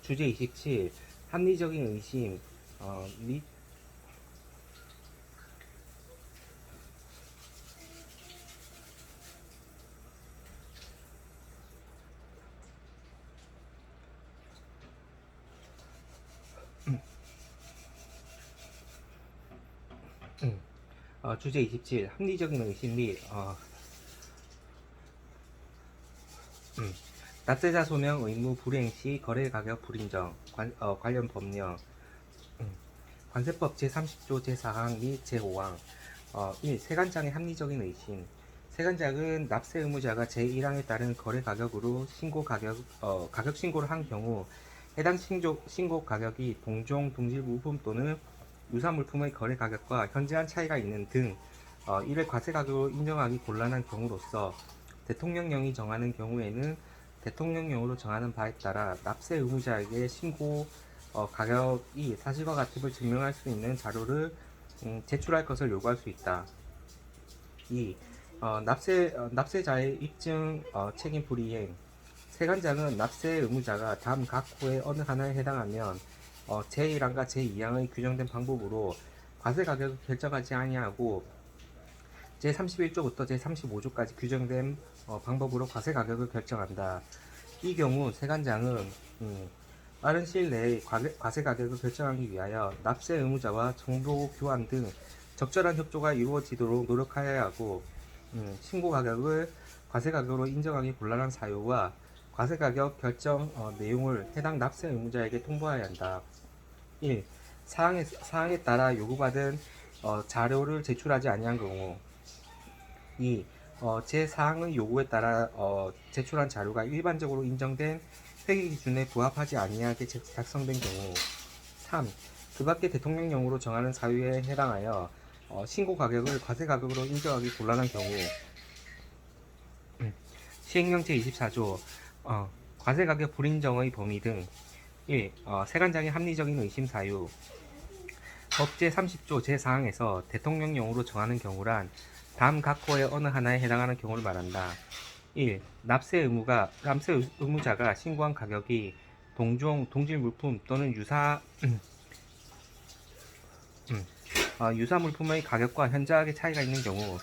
주제 27. 합리적인 의심 및 주제 27. 합리적인 의심 및 납세자 소명 의무 불이행 시 거래 가격 불인정 관련 법령 관세법 제30조 제4항 및 제5항 1. 세관장의 합리적인 의심. 세관장은 납세 의무자가 제1항에 따른 거래 가격으로 가격 신고를 한 경우 해당 신고 가격이 동종, 동질 물품 또는 유사 물품의 거래 가격과 현저한 차이가 있는 등 이를 과세 가격으로 인정하기 곤란한 경우로서 대통령령이 정하는 경우에는 대통령령으로 정하는 바에 따라 납세 의무자에게 신고 가격이 사실과 같음을 증명할 수 있는 자료를 제출할 것을 요구할 수 있다. 2. 납세자의 입증 책임 불이행. 세관장은 납세 의무자가 다음 각 호의 어느 하나에 해당하면 제1항과 제2항의 규정된 방법으로 과세 가격을 결정하지 아니하고 제31조부터 제35조까지 규정된 방법으로 과세 가격을 결정한다. 이 경우 세관장은 빠른 시일 내에 과세 가격을 결정하기 위하여 납세 의무자와 정보 교환 등 적절한 협조가 이루어지도록 노력하여야 하고 신고 가격을 과세 가격으로 인정하기 곤란한 사유와 과세 가격 결정 내용을 해당 납세 의무자에게 통보해야 한다. 1. 사항에 따라 요구받은 자료를 제출하지 아니한 경우 2. 제4항의 요구에 따라 제출한 자료가 일반적으로 인정된 회계 기준에 부합하지 아니하게 작성된 경우 3. 그 밖의 대통령령으로 정하는 사유에 해당하여 신고 가격을 과세 가격으로 인정하기 곤란한 경우 시행령 제24조 과세 가격 불인정의 범위 등 1. 세관장의 합리적인 의심 사유 법 제30조 제4항에서 대통령령으로 정하는 경우란 다음 각 호의 어느 하나에 해당하는 경우를 말한다. 1. 납세 의무자가 신고한 가격이 동종, 동질 물품 또는 유사 물품의 가격과 현저하게 차이가 있는 경우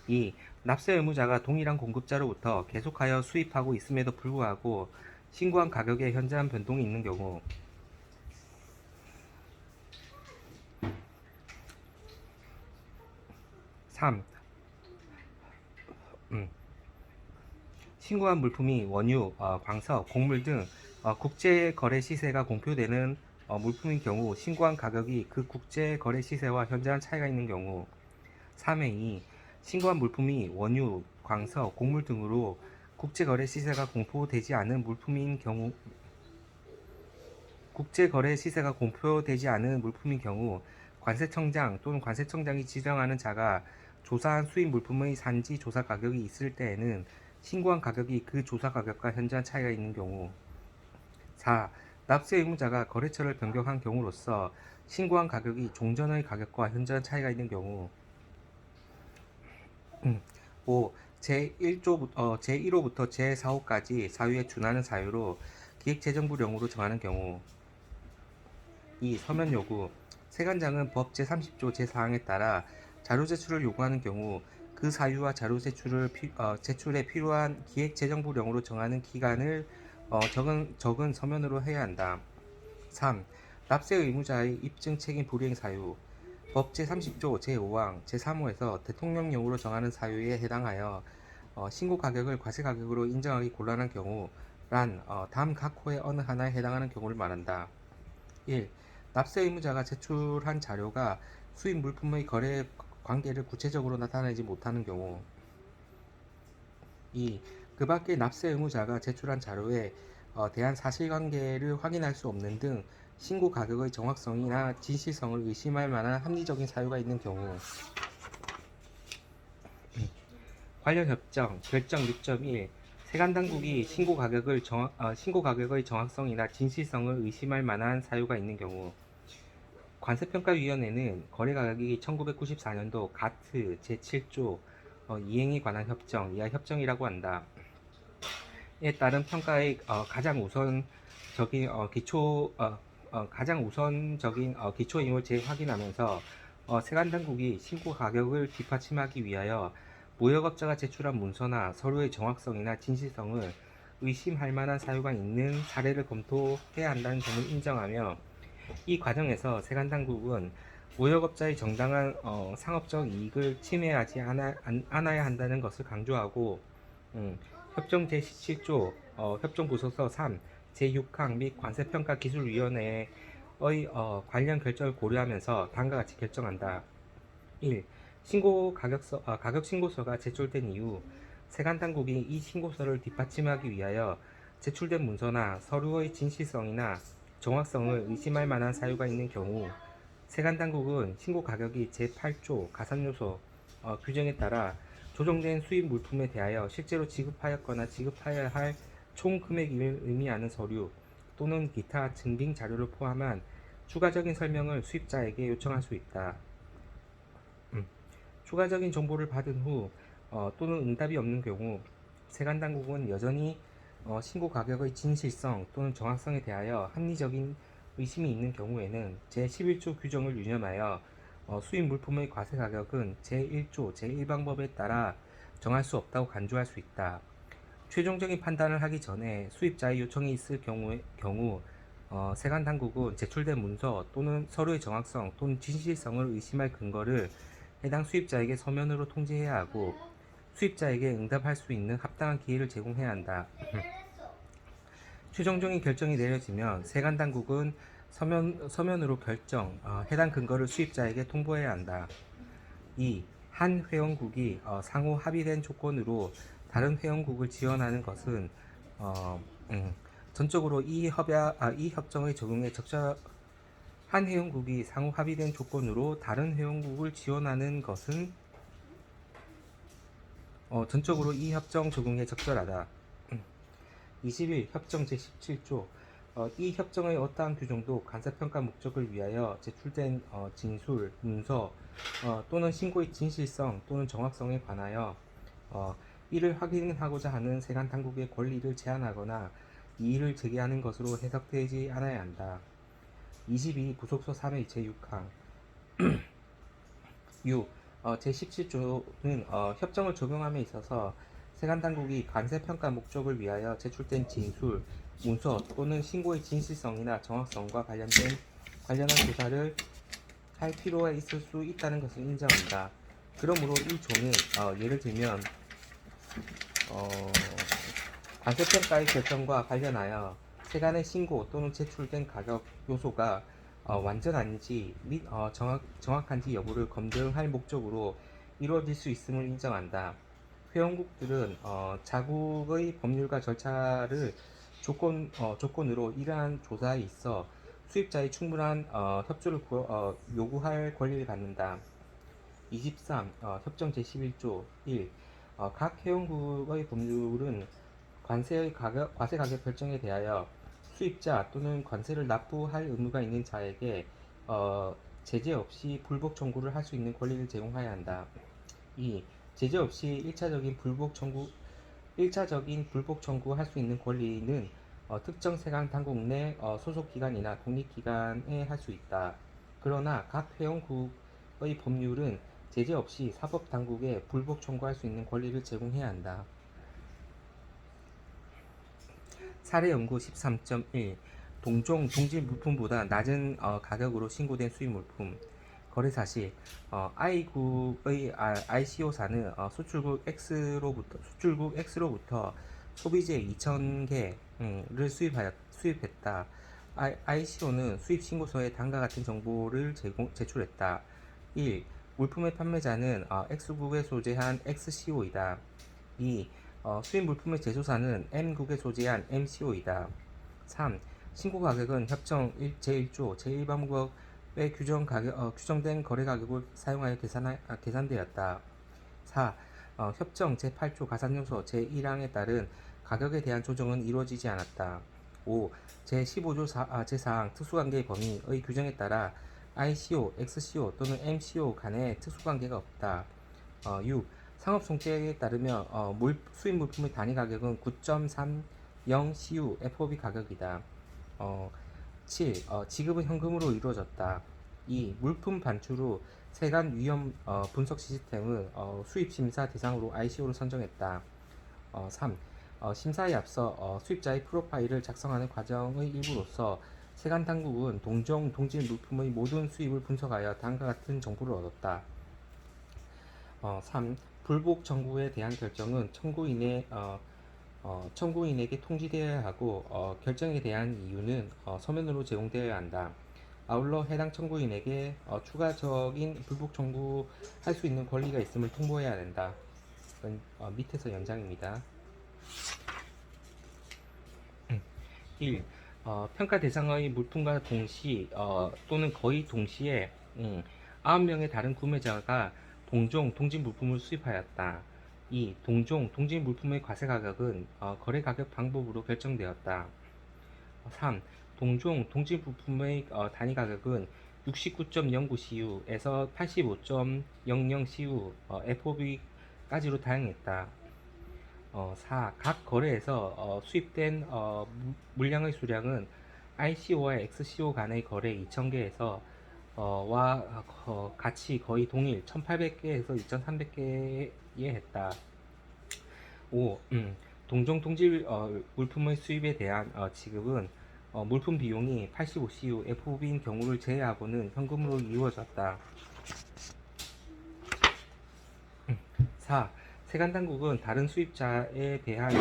2. 납세 의무자가 동일한 공급자로부터 계속하여 수입하고 있음에도 불구하고 신고한 가격에 현저한 변동이 있는 경우 3. 신고한 물품이 원유, 광석, 곡물 등 국제거래 시세가 공표되는 물품인 경우 신고한 가격이 그 국제거래 시세와 현저한 차이가 있는 경우 3회 2. 신고한 물품이 원유, 광석, 곡물 등으로 국제거래 시세가 공표되지 않은 물품인 경우 관세청장 또는 관세청장이 지정하는 자가 조사한 수입 물품의 산지 조사 가격이 있을 때에는 신고한 가격이 그 조사 가격과 현저한 차이가 있는 경우 4. 납세 의무자가 거래처를 변경한 경우로서 신고한 가격이 종전의 가격과 현저한 차이가 있는 경우 5. 제1호부터 제4호까지 사유에 준하는 사유로 기획재정부령으로 정하는 경우 2. 서면 요구 세관장은 법 제30조 제4항에 따라 자료 제출을 요구하는 경우 그 사유와 자료 제출에 필요한 기획재정부령으로 정하는 기간을 적은 서면으로 해야 한다. 3. 납세 의무자의 입증 책임 불이행 사유 법 제30조 제5항 제3호에서 대통령령으로 정하는 사유에 해당하여 신고 가격을 과세 가격으로 인정하기 곤란한 경우란 다음 각 호의 어느 하나에 해당하는 경우를 말한다. 1. 납세 의무자가 제출한 자료가 수입 물품의 거래 관계를 구체적으로 나타내지 못하는 경우 2. 그 밖의 납세 의무자가 제출한 자료에 대한 사실관계를 확인할 수 없는 등 신고 가격의 정확성이나 진실성을 의심할 만한 합리적인 사유가 있는 경우 관련 협정 결정 6.1 세관당국이 신고 가격의 정확성이나 진실성을 의심할 만한 사유가 있는 경우 관세평가위원회는 거래가격이 1994년도 가트 제7조 이행에 관한 협정, 이하 협정이라고 한다. 따른 평가의 가장 우선적인 기초 임을 재확인하면서 세관 당국이 신고 가격을 뒷받침하기 위하여 무역업자가 제출한 문서나 서류의 정확성이나 진실성을 의심할 만한 사유가 있는 사례를 검토해야 한다는 점을 인정하며, 이 과정에서 세관 당국은 무역업자의 정당한 상업적 이익을 침해하지 않아야 한다는 것을 강조하고, 협정 제17조 협정부서서 3 제6항 및 관세평가기술위원회의 관련 결정을 고려하면서 다음과 같이 결정한다. 1. 가격 신고서가 제출된 이후 세관 당국이 이 신고서를 뒷받침하기 위하여 제출된 문서나 서류의 진실성이나 정확성을 의심할 만한 사유가 있는 경우, 세관 당국은 신고 가격이 제8조 가산요소 규정에 따라 조정된 수입 물품에 대하여 실제로 지급하였거나 지급하여야 할 총 금액을 의미하는 서류 또는 기타 증빙 자료를 포함한 추가적인 설명을 수입자에게 요청할 수 있다. 추가적인 정보를 받은 후 또는 응답이 없는 경우, 세관 당국은 여전히 신고 가격의 진실성 또는 정확성에 대하여 합리적인 의심이 있는 경우에는 제11조 규정을 유념하여 수입 물품의 과세 가격은 제1조 제1방법에 따라 정할 수 없다고 간주할 수 있다. 최종적인 판단을 하기 전에 수입자의 요청이 있을 경우 세관 당국은 제출된 문서 또는 서류의 정확성 또는 진실성을 의심할 근거를 해당 수입자에게 서면으로 통지해야 하고, 수입자에게 응답할 수 있는 합당한 기회를 제공해야 한다. 최종적인 결정이 내려지면 세관 당국은 서면으로 해당 근거를 수입자에게 통보해야 한다. 2. 한 회원국이 상호 합의된 조건으로 다른 회원국을 지원하는 것은 전적으로 이 협정의 적용에 한 회원국이 상호 합의된 조건으로 다른 회원국을 지원하는 것은 전적으로 이 협정 적용에 적절하다. 21. 협정 제17조 이 협정의 어떠한 규정도 관세평가 목적을 위하여 제출된 진술, 문서 또는 신고의 진실성 또는 정확성에 관하여 이를 확인하고자 하는 세관 당국의 권리를 제한하거나 이의를 제기하는 것으로 해석되지 않아야 한다. 22. 부속서 3의 제6항 6. 제17조는 협정을 적용함에 있어서 세관 당국이 관세평가 목적을 위하여 제출된 진술, 문서 또는 신고의 진실성이나 정확성과 관련한 조사를 할 필요가 있을 수 있다는 것을 인정한다. 그러므로 이 조는 예를 들면 관세평가의 결정과 관련하여 세관의 신고 또는 제출된 가격 요소가 완전한지 및 정확한지 여부를 검증할 목적으로 이루어질 수 있음을 인정한다. 회원국들은 자국의 법률과 절차를 조건으로 이러한 조사에 있어 수입자의 충분한 협조를 요구할 권리를 갖는다. 23. 협정 제11조 1. 각 회원국의 법률은 과세 가격 결정에 대하여 수입자 또는 관세를 납부할 의무가 있는 자에게 제재 없이 불복 청구를 할 수 있는 권리를 제공해야 한다. 2. 제재 없이 1차적인 불복 청구할 수 있는 권리는 특정 세관 당국 내 소속 기관이나 독립 기관에 할 수 있다. 그러나 각 회원국의 법률은 제재 없이 사법 당국에 불복 청구할 수 있는 권리를 제공해야 한다. 사례 연구 13.1 동질 물품보다 낮은 가격으로 신고된 수입 물품 거래 사실 I국의 ICO사는 수출국 X로부터 소비재 2,000개를 수입했다. ICO는 수입 신고서에 다음과 같은 정보를 제출했다. 1. 물품의 판매자는 X국에 소재한 XCO이다. 2. 수입 물품의 제조사는 M국에 소재한 MCO이다. 3. 신고 가격은 협정 제1조 제1방법에 규정된 거래 가격을 사용하여 계산되었다. 4. 협정 제8조 가산요소 제1항에 따른 가격에 대한 조정은 이루어지지 않았다. 5. 제15조 제4항 특수관계의 범위의 규정에 따라 ICO, XCO 또는 MCO 간의 특수관계가 없다. 6. 상업송책에 따르면 수입 물품의 단위 가격은 9.30 CU FOB 가격이다. 7. 지급은 현금으로 이루어졌다. 2. 물품 반출 후 세관 위험 분석 시스템은 수입 심사 대상으로 ICO를 선정했다. 3. 심사에 앞서 수입자의 프로파일을 작성하는 과정의 일부로서 세관 당국은 동질 물품의 모든 수입을 분석하여 다음과 같은 정보를 얻었다. 3. 불복 청구에 대한 결정은 청구인에게 통지되어야 하고 결정에 대한 이유는 서면으로 제공되어야 한다. 아울러 해당 청구인에게 추가적인 불복 청구할 수 있는 권리가 있음을 통보해야 된다. 이건 밑에서 연장입니다. 1. 평가 대상의 물품과 동시 또는 거의 동시에 9명의 다른 구매자가 동질 물품을 수입하였다. 2. 동질 물품의 과세 가격은 거래 가격 방법으로 결정되었다. 3. 동질 부품의 단위 가격은 69.09 CU에서 85.00 CU FOB까지로 다양했다. 4. 각 거래에서 수입된 물량의 수량은 ICO와 XCO 간의 거래 2,000개에서 같이 거의 동일 1,800개에서 2,300개에 했다. 5. 동질 물품의 수입에 대한 지급은 물품 비용이 85CU FOB인 경우를 제외하고는 현금으로 이루어졌다. 4. 세관당국은 다른 수입자에 대한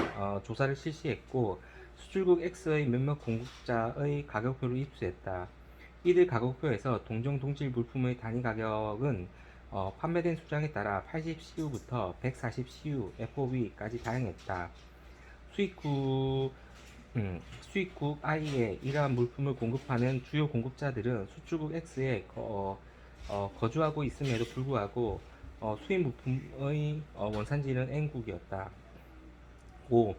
조사를 실시했고 수출국 X의 몇몇 공급자의 가격표를 입수했다. 이들 가격표에서 동질 물품의 단위 가격은 판매된 수량에 따라 80CU부터 140CU FOB까지 다양했다. 수입국 I에 이러한 물품을 공급하는 주요 공급자들은 수출국 X에 거주하고 있음에도 불구하고 수입 물품의 원산지는 N국이었다. 5.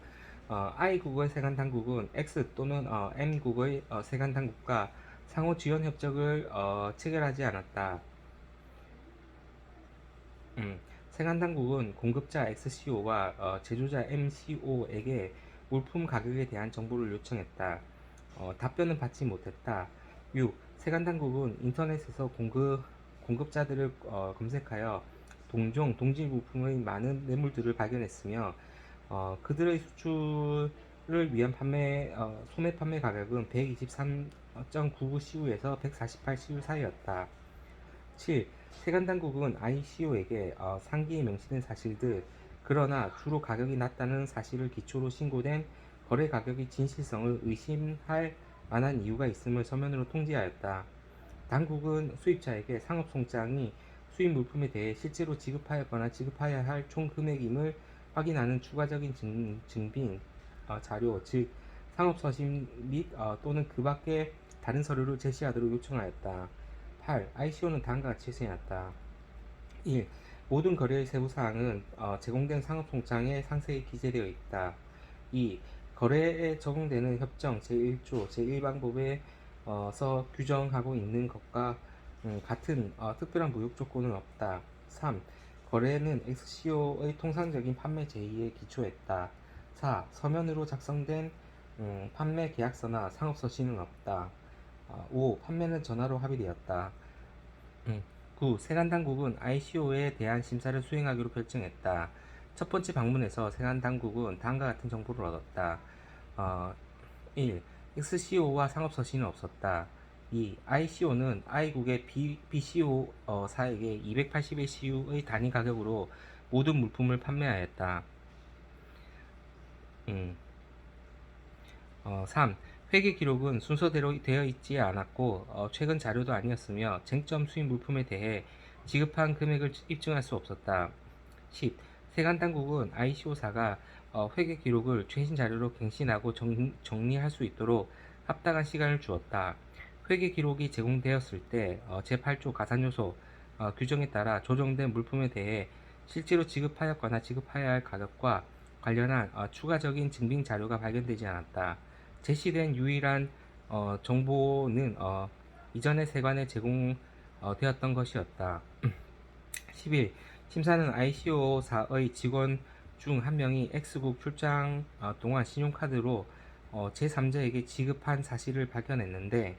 I국의 세관당국은 X 또는 M국의 세관당국과 상호 지원 협정을 체결하지 않았다. 세관당국은 공급자 XCO와 제조자 MCO에게 물품 가격에 대한 정보를 요청했다. 답변은 받지 못했다. 6. 세관당국은 인터넷에서 공급자들을 검색하여 동질 물품의 많은 매물들을 발견했으며 그들의 수출을 위한 소매 판매 가격은 123.99 CU에서 148 CU 사이였다. 7. 세관당국은 ICO에게 상기에 명시된 사실들 그러나 주로 가격이 낮다는 사실을 기초로 신고된 거래 가격의 진실성을 의심할 만한 이유가 있음을 서면으로 통지하였다. 당국은 수입자에게 상업송장이 수입 물품에 대해 실제로 지급하였거나 지급해야 할 총 금액임을 확인하는 추가적인 증빙 자료 즉 상업서신 및 또는 그 밖의 다른 서류를 제시하도록 요청하였다. 8. ICO는 다음과 같이 수행했다. 1. 모든 거래의 세부사항은 제공된 상업송장에 상세히 기재되어 있다. 2. 거래에 적용되는 협정 제1조 제1방법에서 규정하고 있는 것과 같은 특별한 무효 조건은 없다. 3. 거래는 XCO의 통상적인 판매 제의에 기초했다. 4. 서면으로 작성된 판매 계약서나 상업서신은 없다. 5. 판매는 전화로 합의되었다. 9. 세관당국은 ICO에 대한 심사를 수행하기로 결정했다. 첫 번째 방문에서 세관당국은 다음과 같은 정보를 얻었다. 1. XCO와 상업서신은 없었다. 2. ICO는 I국의 BCO 사에게 281CU의 단위 가격으로 모든 물품을 판매하였다. 3. 회계 기록은 순서대로 되어 있지 않았고 최근 자료도 아니었으며 쟁점 수입 물품에 대해 지급한 금액을 입증할 수 없었다. 10. 세관당국은 ICO사가 회계 기록을 최신 자료로 갱신하고 정리할 수 있도록 합당한 시간을 주었다. 회계 기록이 제공되었을 때 제8조 가산요소 규정에 따라 조정된 물품에 대해 실제로 지급하였거나 지급해야 할 가격과 관련한 추가적인 증빙 자료가 발견되지 않았다. 제시된 유일한 정보는 이전에 세관에 제공되었던 것이었다. 11. 심사는 ICO사의 직원 중 한 명이 X국 출장 동안 신용카드로 제3자에게 지급한 사실을 발견했는데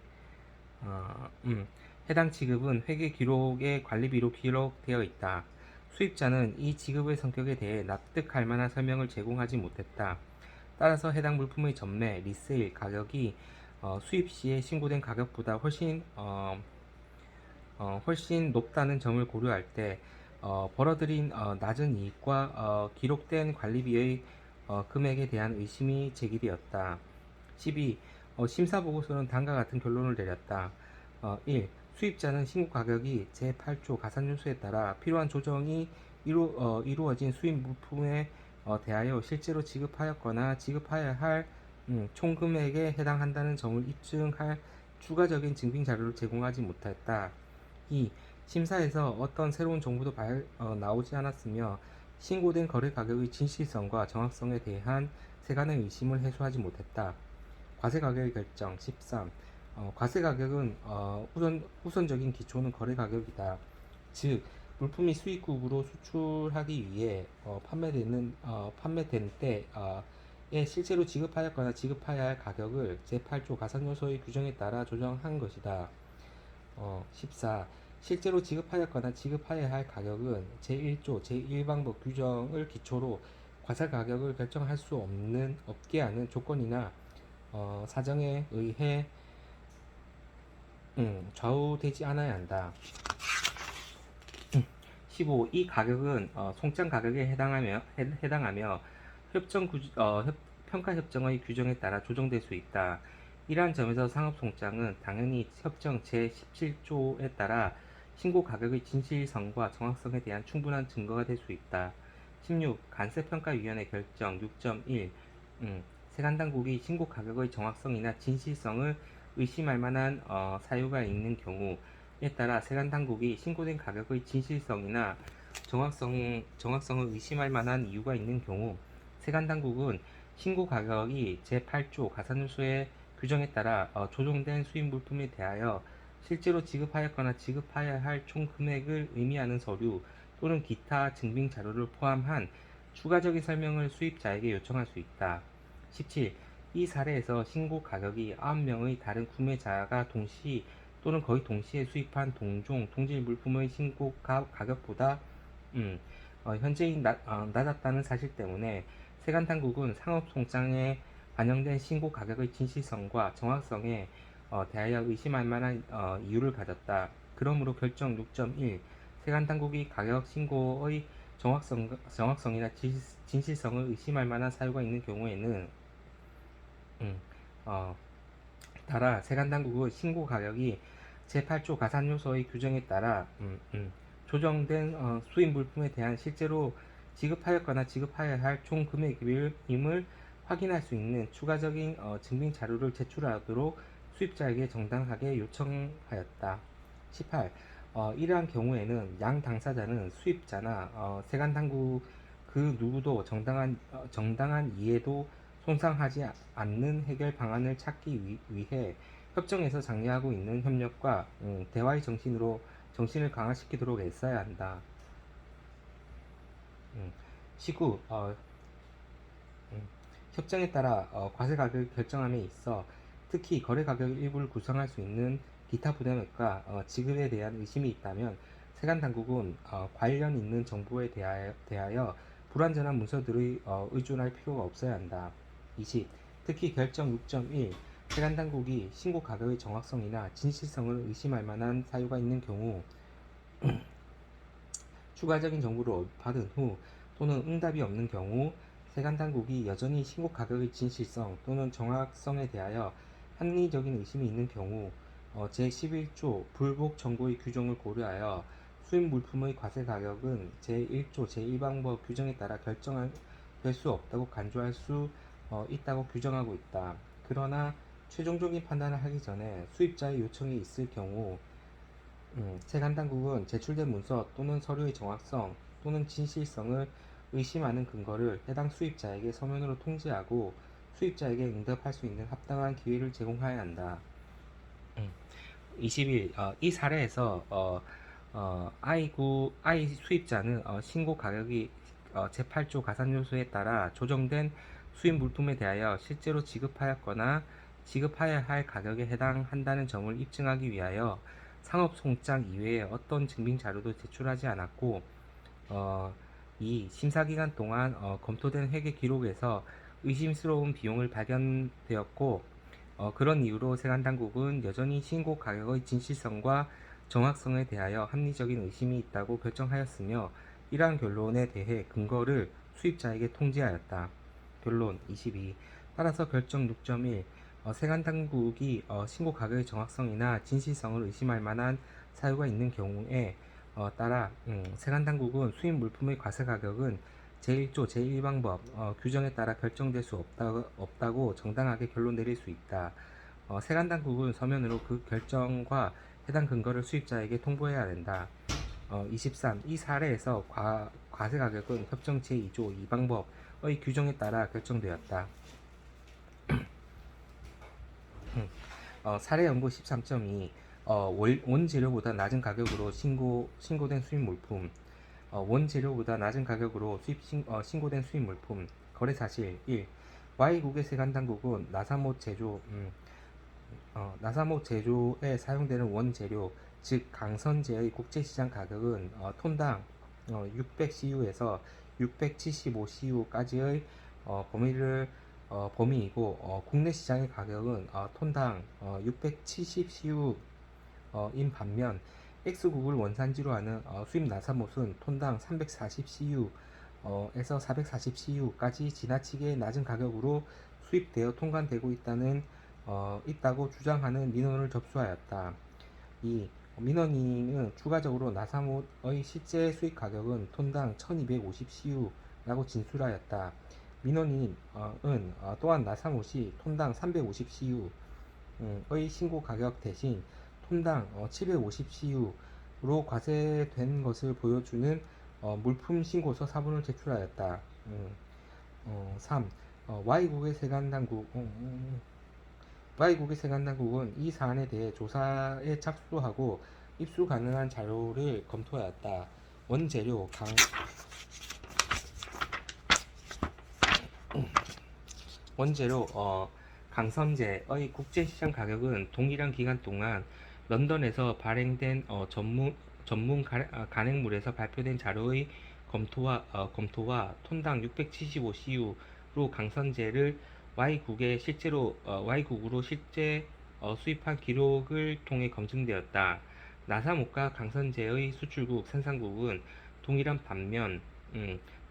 어, 음, 해당 지급은 회계 기록에 관리비로 기록되어 있다. 수입자는 이 지급의 성격에 대해 납득할 만한 설명을 제공하지 못했다. 따라서 해당 물품의 전매, 리세일 가격이 수입 시에 신고된 가격보다 훨씬 높다는 점을 고려할 때 벌어들인 낮은 이익과 기록된 관리비의 금액에 대한 의심이 제기되었다. 12. 심사보고서는 다음과 같은 결론을 내렸다. 1. 수입자는 신고 가격이 제8조 가산유수에 따라 필요한 조정이 이루어진 수입 물품에 대하여 실제로 지급하였거나 지급하여야 할 총금액에 해당한다는 점을 입증할 추가적인 증빙 자료를 제공하지 못했다. 2. 심사에서 어떤 새로운 정보도 나오지 않았으며 신고된 거래 가격의 진실성과 정확성에 대한 세간의 의심을 해소하지 못했다. 과세 가격의 결정 13. 과세 가격은 우선적인 기초는 거래 가격이다. 즉 물품이 수입국으로 수출하기 위해 판매된 때에 실제로 지급하였거나 지급해야 할 가격을 제8조 가산요소의 규정에 따라 조정한 것이다. 14. 실제로 지급하였거나 지급해야 할 가격은 제1조 제1방법 규정을 기초로 과세 가격을 결정할 수 없게 하는 조건이나 사정에 의해 좌우되지 않아야 한다. 15. 이 가격은 송장 가격에 해당하며 평가협정의 규정에 따라 조정될 수 있다. 이러한 점에서 상업송장은 당연히 협정 제17조에 따라 신고 가격의 진실성과 정확성에 대한 충분한 증거가 될 수 있다. 16. 관세평가위원회 결정 6.1. 세관당국이 신고 가격의 정확성이나 진실성을 의심할 만한 사유가 있는 경우에 따라 세관당국이 신고된 가격의 진실성이나 정확성을 의심할 만한 이유가 있는 경우 세관당국은 신고 가격이 제8조 가산유수의 규정에 따라 조정된 수입 물품에 대하여 실제로 지급하였거나 지급해야 할 총 금액을 의미하는 서류 또는 기타 증빙 자료를 포함한 추가적인 설명을 수입자에게 요청할 수 있다. 17. 이 사례에서 신고 가격이 9명의 다른 구매자가 동시 또는 거의 동시에 수입한 동종, 동질 물품의 신고 가격보다 현저히 낮았다는 사실 때문에 세관당국은 상업송장에 반영된 신고 가격의 진실성과 정확성에 대하여 의심할 만한 이유를 가졌다. 그러므로 결정 6.1. 세관당국이 가격 신고의 정확성이나 진실성을 의심할 만한 사유가 있는 경우에는 어, 따라 세관당국의 신고 가격이 제8조 가산요소의 규정에 따라 조정된 수입 물품에 대한 실제로 지급하였거나 지급해야 할 총 금액임을 확인할 수 있는 추가적인 증빙 자료를 제출하도록 수입자에게 정당하게 요청하였다. 18. 이러한 경우에는 양 당사자는 수입자나 세관당국 그 누구도 정당한 이해도 손상하지 않는 해결 방안을 찾기 위해 협정에서 장려하고 있는 협력과 대화의 정신을 강화시키도록 애써야 한다. 19. 협정에 따라 과세 가격을 결정함에 있어 특히 거래 가격 일부를 구성할 수 있는 기타 부담액과 지급에 대한 의심이 있다면 세관 당국은 관련 있는 정보에 대하여 불완전한 문서들의 의존할 필요가 없어야 한다. 20. 특히 결정 6.1. 세관 당국이 신고 가격의 정확성이나 진실성을 의심할 만한 사유가 있는 경우 추가적인 정보를 받은 후 또는 응답이 없는 경우 세관 당국이 여전히 신고 가격의 진실성 또는 정확성에 대하여 합리적인 의심이 있는 경우 제11조 불복 청구의 규정을 고려하여 수입 물품의 과세 가격은 제1조 제1방법 규정에 따라 결정될 수 없다고 간주할 수 있다고 규정하고 있다. 그러나 최종적인 판단을 하기 전에 수입자의 요청이 있을 경우 세관당국은 제출된 문서 또는 서류의 정확성 또는 진실성을 의심하는 근거를 해당 수입자에게 서면으로 통지하고 수입자에게 응답할 수 있는 합당한 기회를 제공해야 한다. 21. 이 사례에서 I 수입자는 신고 가격이 제8조 가산요소에 따라 조정된 수입 물품에 대하여 실제로 지급하였거나 지급하여야 할 가격에 해당한다는 점을 입증하기 위하여 상업송장 이외에 어떤 증빙 자료도 제출하지 않았고, 어, 2. 심사기간 동안 검토된 회계 기록에서 의심스러운 비용을 발견되었고, 그런 이유로 세관당국은 여전히 신고 가격의 진실성과 정확성에 대하여 합리적인 의심이 있다고 결정하였으며, 이러한 결론에 대해 근거를 수입자에게 통지하였다. 결론 22. 따라서 결정 6.1. 세관당국이 신고 가격의 정확성이나 진실성을 의심할 만한 사유가 있는 경우에 따라 세관당국은 수입 물품의 과세 가격은 제1조 제1방법 규정에 따라 결정될 수 없다고 정당하게 결론 내릴 수 있다. 세관당국은 서면으로 그 결정과 해당 근거를 수입자에게 통보해야 된다. 23. 이 사례에서 과세 가격은 협정 제2조 2방법의 규정에 따라 결정되었다. 사례 연구 13.2. 원재료보다 낮은 가격으로 신고된 수입 물품. 원재료보다 낮은 가격으로 신고된 수입 물품. 거래 사실 1. Y국의 세관당국은 나사못 제조에 사용되는 원재료, 즉 강선제의 국제시장 가격은 톤당 600CU에서 675CU까지의 범위이고, 국내 시장의 가격은 톤당 670CU인 반면 X국을 원산지로 하는 수입 나사못은 톤당 340CU에서 440CU까지 지나치게 낮은 가격으로 수입되어 통관되고 있다고 주장하는 민원을 접수하였다. 2. 민원인은 추가적으로 나사못의 실제 수입 가격은 톤당 1250CU라고 진술하였다. 민원인은 또한 나사못이 톤당 350CU의 신고 가격 대신 톤당 750CU로 과세된 것을 보여주는 물품 신고서 사본을 제출하였다. 3. Y국의 세관당국은 이 사안에 대해 조사에 착수하고 입수 가능한 자료를 검토하였다. 원재료 강선제의 국제시장 가격은 동일한 기간 동안 런던에서 발행된 전문 간행물에서 발표된 자료의 검토와 톤당 675CU로 강선제를 Y국으로 실제 수입한 기록을 통해 검증되었다. 나사못과 강선제의 수출국, 생산국은 동일한 반면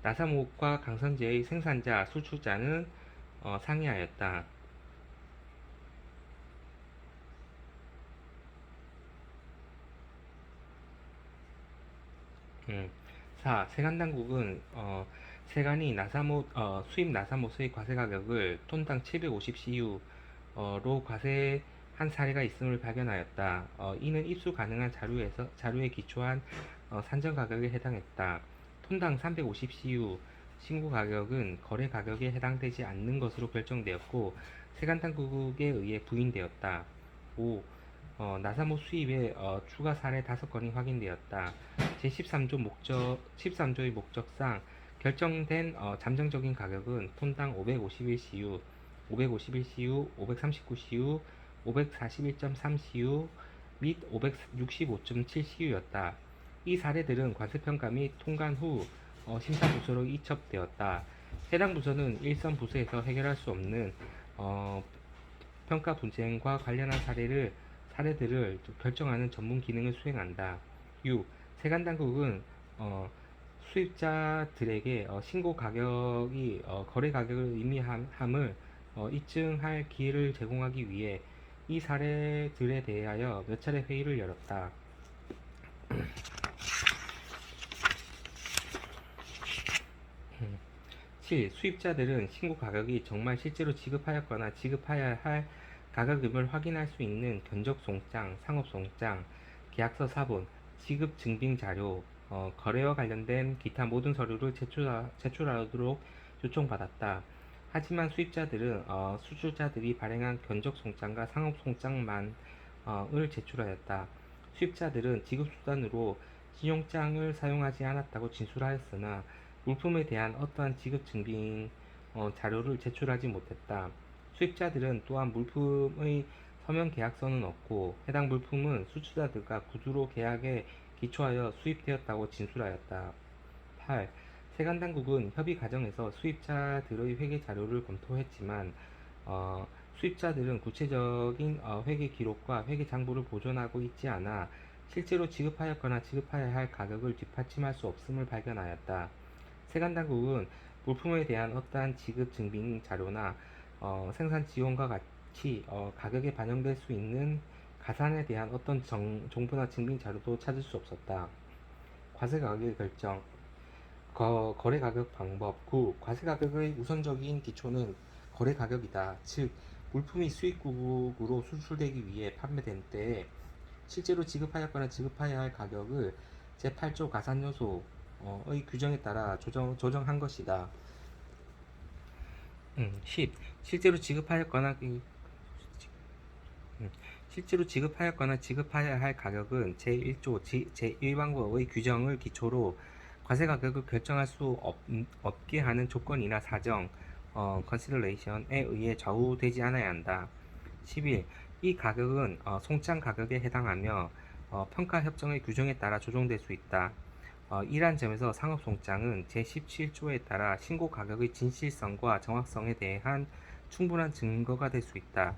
나사못과 강선제의 생산자, 수출자는 상이하였다. 4. 세관당국은 세관이 수입 나사못의 과세 가격을 톤당 750CU로 과세한 사례가 있음을 발견하였다. 이는 입수 가능한 자료에 기초한 산정 가격에 해당했다. 톤당 350CU 신고 가격은 거래 가격에 해당되지 않는 것으로 결정되었고 세관당국에 의해 부인되었다. 5. 나사못 수입의 추가 사례 5건이 확인되었다. 제13조의 목적상 결정된 잠정적인 가격은 톤당 551CU, 539CU, 541.3CU 및 565.7CU였다. 이 사례들은 관세평가 및 통관 후 심사부서로 이첩되었다. 해당 부서는 일선 부서에서 해결할 수 없는 평가 분쟁과 관련한 사례들을 결정하는 전문 기능을 수행한다. 6. 세관당국은 수입자들에게 신고 가격이 거래 가격을 의미함을 입증할 기회를 제공하기 위해 이 사례들에 대하여 몇 차례 회의를 열었다. 7. 수입자들은 신고 가격이 정말 실제로 지급하였거나 지급해야 할 가격임을 확인할 수 있는 견적송장, 상업송장, 계약서 사본, 지급 증빙 자료, 거래와 관련된 기타 모든 서류를 제출하도록 요청받았다. 하지만 수입자들은 수출자들이 발행한 견적송장과 상업송장만을 제출하였다. 수입자들은 지급수단으로 신용장을 사용하지 않았다고 진술하였으나 물품에 대한 어떠한 지급 증빙 자료를 제출하지 못했다. 수입자들은 또한 물품의 서면 계약서는 없고 해당 물품은 수출자들과 구두로 계약에 기초하여 수입되었다고 진술하였다. 8. 세관 당국은 협의 과정에서 수입자들의 회계 자료를 검토했지만 수입자들은 구체적인 회계 기록과 회계 장부를 보존하고 있지 않아 실제로 지급하였거나 지급해야 할 가격을 뒷받침할 수 없음을 발견하였다. 세관 당국은 물품에 대한 어떠한 지급 증빙 자료나 생산 지원과 같이 가격에 반영될 수 있는 가산에 대한 어떤 정보나 증빙 자료도 찾을 수 없었다. 과세 가격의 결정 거래 가격 방법 9. 과세 가격의 우선적인 기초는 거래 가격이다. 즉, 물품이 수입국으로 수출되기 위해 판매된 때에 실제로 지급하였거나 지급해야 할 가격을 제8조 가산요소의 규정에 따라 조정한 것이다. 10. 실제로 지급하였거나 실제로 지급하였거나 지급해야 할 가격은 제1조 제1항법의 규정을 기초로 과세 가격을 결정할 수 없게 하는 조건이나 사정, consideration에 의해 좌우되지 않아야 한다. 11. 이 가격은 송장 가격에 해당하며 평가협정의 규정에 따라 조정될 수 있다. 이러한 점에서 상업송장은 제17조에 따라 신고 가격의 진실성과 정확성에 대한 충분한 증거가 될 수 있다.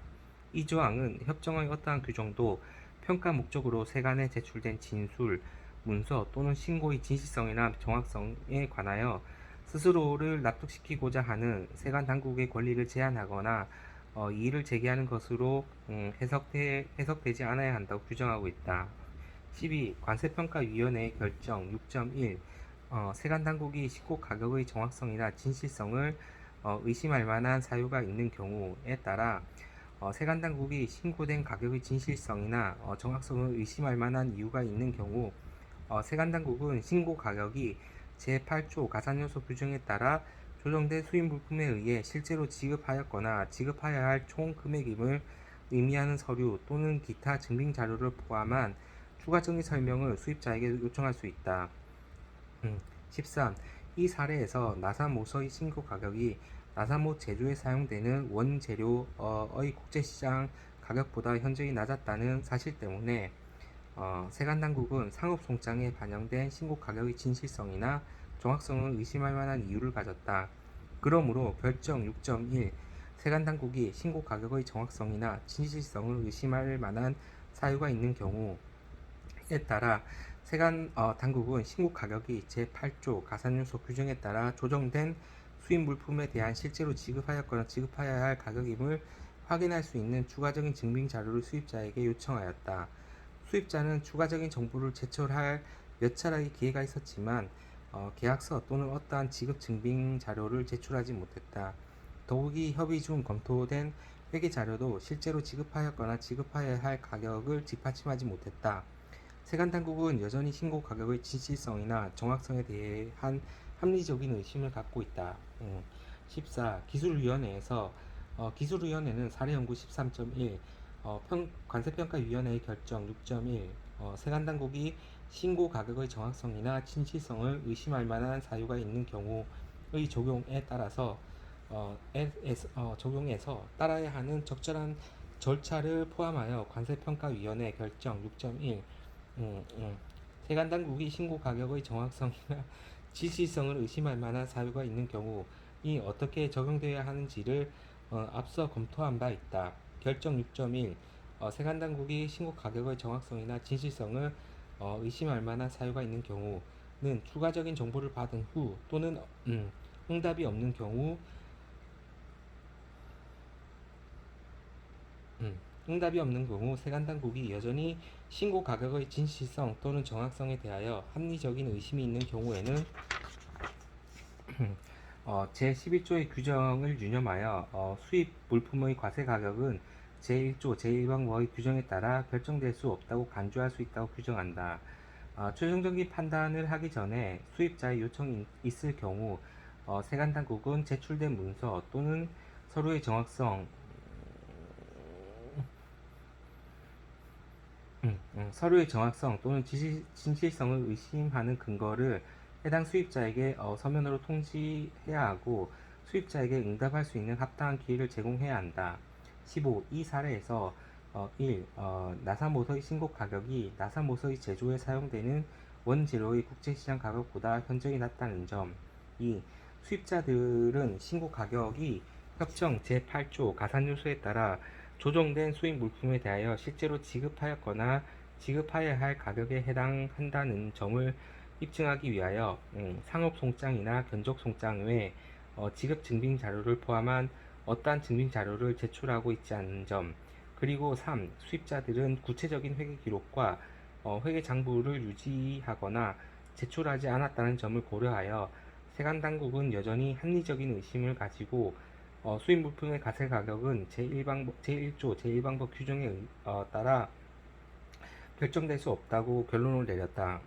이 조항은 협정의 어떠한 규정도 평가 목적으로 세관에 제출된 진술, 문서 또는 신고의 진실성이나 정확성에 관하여 스스로를 납득시키고자 하는 세관 당국의 권리를 제한하거나 이의를 제기하는 것으로 해석되지 않아야 한다고 규정하고 있다. 12. 관세평가위원회의 결정 6.1 세관 당국이 신고 가격의 정확성이나 진실성을 의심할 만한 사유가 있는 경우에 따라 세관 당국이 신고된 가격의 진실성이나 정확성을 의심할 만한 이유가 있는 경우 세관 당국은 신고 가격이 제8조 가산요소 규정에 따라 조정된 수입 물품에 의해 실제로 지급하였거나 지급해야 할 총 금액임을 의미하는 서류 또는 기타 증빙 자료를 포함한 추가적인 설명을 수입자에게 요청할 수 있다. 13. 이 사례에서 나사모서의 신고 가격이 나사모 제조에 사용되는 원재료의 국제시장 가격보다 현저히 낮았다는 사실 때문에 세관 당국은 상업송장에 반영된 신고 가격의 진실성이나 정확성을 의심할 만한 이유를 가졌다. 그러므로 결정 6.1 세관 당국이 신고 가격의 정확성이나 진실성을 의심할 만한 사유가 있는 경우에 따라 세관 당국은 신고 가격이 제8조 가산요소 규정에 따라 조정된 수입 물품에 대한 실제로 지급하였거나 지급해야 할 가격임을 확인할 수 있는 추가적인 증빙 자료를 수입자에게 요청하였다. 수입자는 추가적인 정보를 제출할 몇 차례의 기회가 있었지만 계약서 또는 어떠한 지급 증빙 자료를 제출하지 못했다. 더욱이 협의 중 검토된 회계 자료도 실제로 지급하였거나 지급해야 할 가격을 뒷받침하지 못했다. 세관 당국은 여전히 신고 가격의 진실성이나 정확성에 대한 합리적인 의심을 갖고 있다. 14. 기술위원회에서 기술위원회는 사례연구 13.1 관세평가위원회의 결정 6.1 세관 당국이 신고 가격의 정확성이나 진실성을 의심할 만한 사유가 있는 경우의 적용에서 따라야 하는 적절한 절차를 포함하여 관세평가위원회 결정 6.1 세관 당국이 신고 가격의 정확성이나 진실성을 의심할 만한 사유가 있는 경우이 어떻게 적용되어야 하는지를 앞서 검토한 바 있다. 결정 6.1 세관 당국이 신고 가격의 정확성이나 진실성을 의심할 만한 사유가 있는 경우는 추가적인 정보를 받은 후 또는 응답이 없는 경우 세관 당국이 여전히 신고 가격의 진실성 또는 정확성에 대하여 합리적인 의심이 있는 경우에는 제11조의 규정을 유념하여 수입 물품의 과세 가격은 제1조 제1항의 규정에 따라 결정될 수 없다고 간주할 수 있다고 규정한다. 최종적인 판단을 하기 전에 수입자의 요청이 있을 경우 세관 당국은 제출된 문서 또는 서류의 정확성 서류의 정확성 또는 진실성을 의심하는 근거를 해당 수입자에게 서면으로 통지해야 하고 수입자에게 응답할 수 있는 합당한 기회를 제공해야 한다. 15. 이 사례에서 1. 나사모서의 신고 가격이 나사모서의 제조에 사용되는 원재료의 국제시장 가격보다 현저히 낮다는 점. 2. 수입자들은 신고 가격이 협정 제8조 가산요소에 따라 조정된 수입 물품에 대하여 실제로 지급하였거나 지급하여야 할 가격에 해당한다는 점을 입증하기 위하여 상업송장이나 견적송장 외 지급 증빙 자료를 포함한 어떠한 증빙 자료를 제출하고 있지 않은 점. 그리고 3. 수입자들은 구체적인 회계 기록과 회계 장부를 유지하거나 제출하지 않았다는 점을 고려하여 세관 당국은 여전히 합리적인 의심을 가지고 수입 물품의 가세 가격은 제1조 제1방법 규정에 따라 결정될 수 없다고 결론을 내렸다.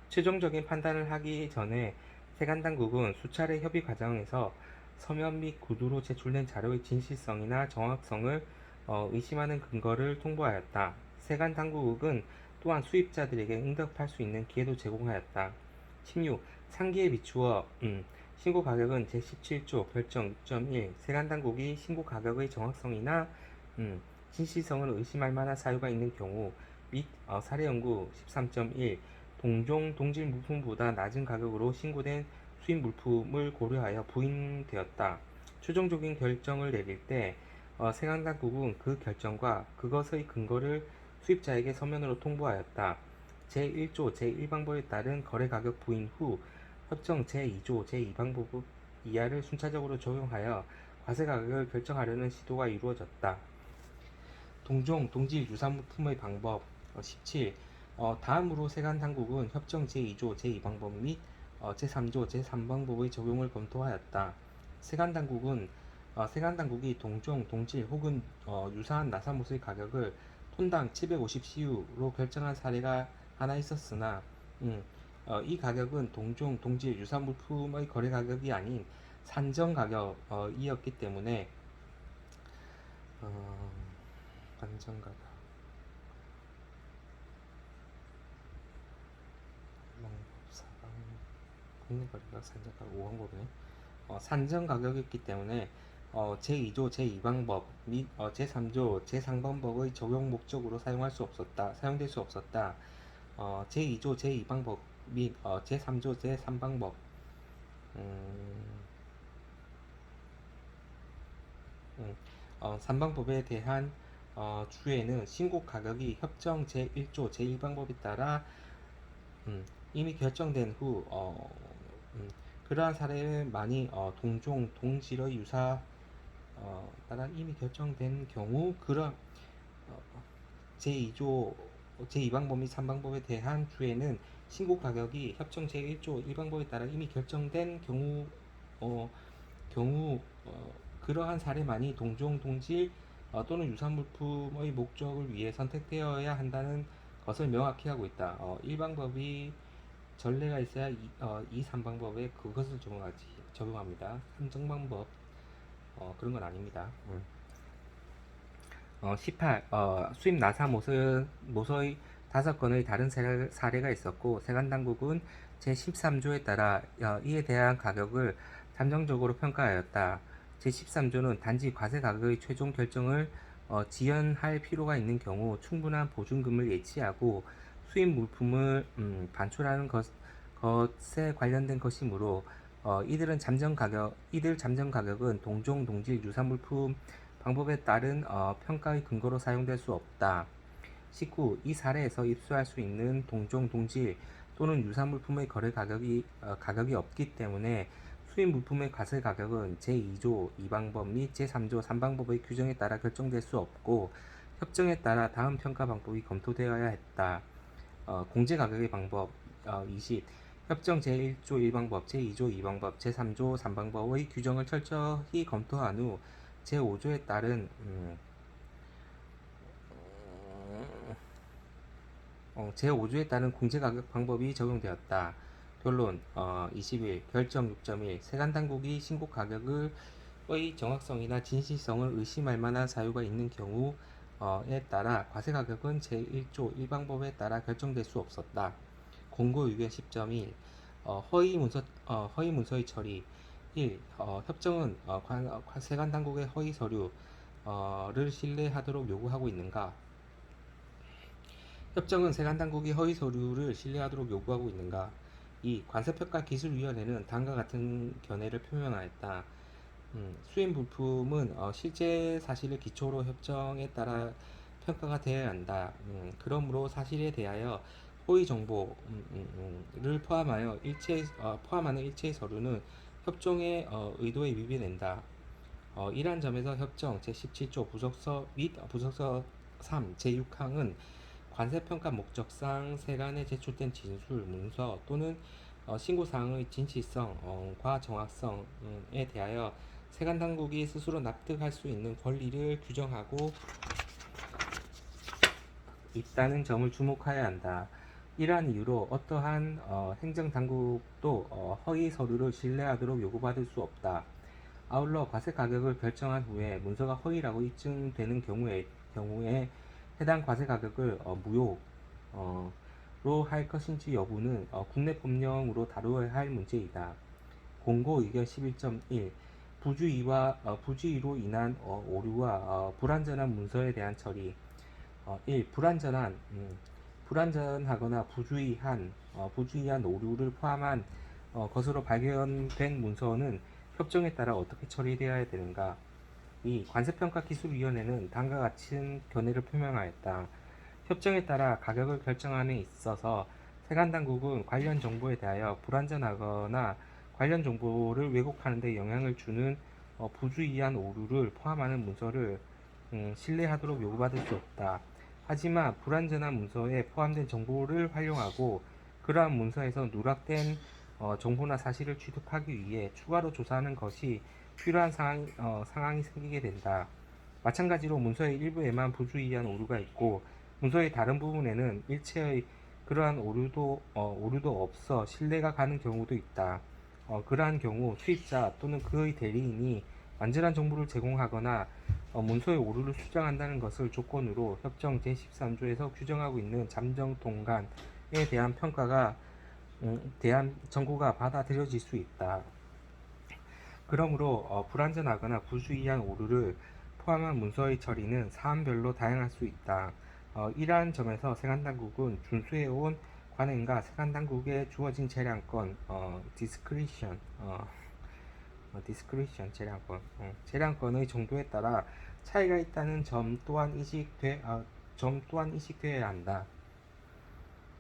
최종적인 판단을 하기 전에 세관 당국은 수차례 협의 과정에서 서면 및 구두로 제출된 자료의 진실성이나 정확성을 의심하는 근거를 통보하였다. 세관 당국은 또한 수입자들에게 응답할 수 있는 기회도 제공하였다. 16. 상기에 비추어 신고 가격은 제17조 결정 6.1 세관 당국이 신고 가격의 정확성이나 진실성을 의심할 만한 사유가 있는 경우 및 사례 연구 13.1 동종 동질 물품보다 낮은 가격으로 신고된 수입 물품을 고려하여 부인되었다. 최종적인 결정을 내릴 때 세관 당국은 그 결정과 그것의 근거를 수입자에게 서면으로 통보하였다. 제1조 제1방법에 따른 거래가격 부인 후 협정 제2조 제2방법 이하를 순차적으로 적용하여 과세가격을 결정하려는 시도가 이루어졌다. 동종, 동질 유사물품의 방법 17. 다음으로 세관 당국은 협정 제2조 제2방법 및 제3조 제3방법의 적용을 검토하였다. 세관 당국은 세관 당국이 동종, 동질 혹은 유사한 나사못의 가격을 톤당 750CU로 결정한 사례가 하나 있었으나 이 가격은 동종, 동질 유사물품의 거래 가격이 아닌 산정 가격이었기 때문에 산정 가격 사방 국내거래가 산정 가격 5항법이네. 산정 가격이었기 때문에 제2조 제2방법 및 제3조 제3방법의 적용 목적으로 사용될 수 없었다. 제2조 제2방법 및 제3조 제3방법 3방법에 대한 주에는 신고 가격이 협정 제1조 제1방법에 따라 이미 결정된 후 그러한 사례는 많이 동종, 동질의 유사 따라 이미 결정된 경우 그런 제2조 제2방법 및 3방법에 대한 주에는 신고 가격이 협정 제1조 1방법에 따라 이미 결정된 경우 그러한 사례만이 동종, 동질 또는 유사물품의 목적을 위해 선택되어야 한다는 것을 명확히 하고 있다. 1방법이 전례가 있어야 2, 3방법에 그것을 적용합니다. 한정방법 그런 건 아닙니다. 18. 수입 나사 모서의 5건의 다른 사례가 있었고 세관 당국은 제13조에 따라 이에 대한 가격을 잠정적으로 평가하였다. 제13조는 단지 과세 가격의 최종 결정을 지연할 필요가 있는 경우 충분한 보증금을 예치하고 수입 물품을 반출하는 것에 관련된 것이므로 이들 잠정 가격은 동종 동질 유사물품 방법에 따른 평가의 근거로 사용될 수 없다. 19. 이 사례에서 입수할 수 있는 동종 동질 또는 유사물품의 거래 가격이 없기 때문에 수입 물품의 과세 가격은 제2조 2방법 및 제3조 3방법의 규정에 따라 결정될 수 없고 협정에 따라 다음 평가 방법이 검토되어야 했다. 공제 가격의 방법 20. 협정 제1조 1방법, 제2조 2방법, 제3조 3방법의 규정을 철저히 검토한 후 제5조에 따른 제5조에 따른 공제가격 방법이 적용되었다. 결론 21. 결정 6.1 세관 당국이 신고 가격의 정확성이나 진실성을 의심할 만한 사유가 있는 경우 에 따라 과세 가격은 제1조 1방법에 따라 결정될 수 없었다. 공고 의견 10.1 허위 문서의 처리 1. 협정은 세관 당국의 허위 서류를 신뢰하도록 요구하고 있는가? 협정은 세관 당국이 허위 서류를 신뢰하도록 요구하고 있는가? 2. 관세평가기술위원회는 다음과 같은 견해를 표명하였다. 수입 물품은 실제 사실을 기초로 협정에 따라 평가가 되어야 한다. 그러므로 사실에 대하여 허위 정보를 포함하는 일체의 서류는 협정의 의도에 위배된다. 이러한 점에서 협정 제17조 부속서 및 부속서 3 제6항은 관세평가 목적상 세관에 제출된 진술, 문서 또는 신고사항의 진실성과 정확성에 대하여 세관 당국이 스스로 납득할 수 있는 권리를 규정하고 있다는 점을 주목해야 한다. 이러한 이유로 어떠한 행정 당국도 허위 서류를 신뢰하도록 요구받을 수 없다. 아울러 과세 가격을 결정한 후에 문서가 허위라고 입증되는 경우에 해당 과세 가격을 무효로 할 것인지 여부는 국내 법령으로 다루어야 할 문제이다. 공고 의견 11.1 부주의로 인한 오류와 불완전한 문서에 대한 처리 1. 불완전하거나 부주의한 오류를 포함한 것으로 발견된 문서는 협정에 따라 어떻게 처리되어야 되는가? 2. 관세평가기술위원회는 다음과 같은 견해를 표명하였다. 협정에 따라 가격을 결정함에 있어서 세관당국은 관련 정보에 대하여 불완전하거나 관련 정보를 왜곡하는 데 영향을 주는 부주의한 오류를 포함하는 문서를 신뢰하도록 요구받을 수 없다. 하지만 불완전한 문서에 포함된 정보를 활용하고 그러한 문서에서 누락된 정보나 사실을 취득하기 위해 추가로 조사하는 것이 필요한 상황이 생기게 된다. 마찬가지로 문서의 일부에만 부주의한 오류가 있고 문서의 다른 부분에는 일체의 그러한 오류도 없어 신뢰가 가는 경우도 있다. 그러한 경우 수입자 또는 그의 대리인이 완전한 정보를 제공하거나 문서의 오류를 수정한다는 것을 조건으로 협정 제13조에서 규정하고 있는 잠정 동간에 대한 정보가 받아들여질 수 있다. 그러므로 불완전하거나 부주의한 오류를 포함한 문서의 처리는 사안별로 다양할 수 있다. 이러한 점에서 세관당국은 준수해온 관행과 세관당국에 주어진 재량권 재량권의 정도에 따라 차이가 있다는 점 또한 인식되어야 한다.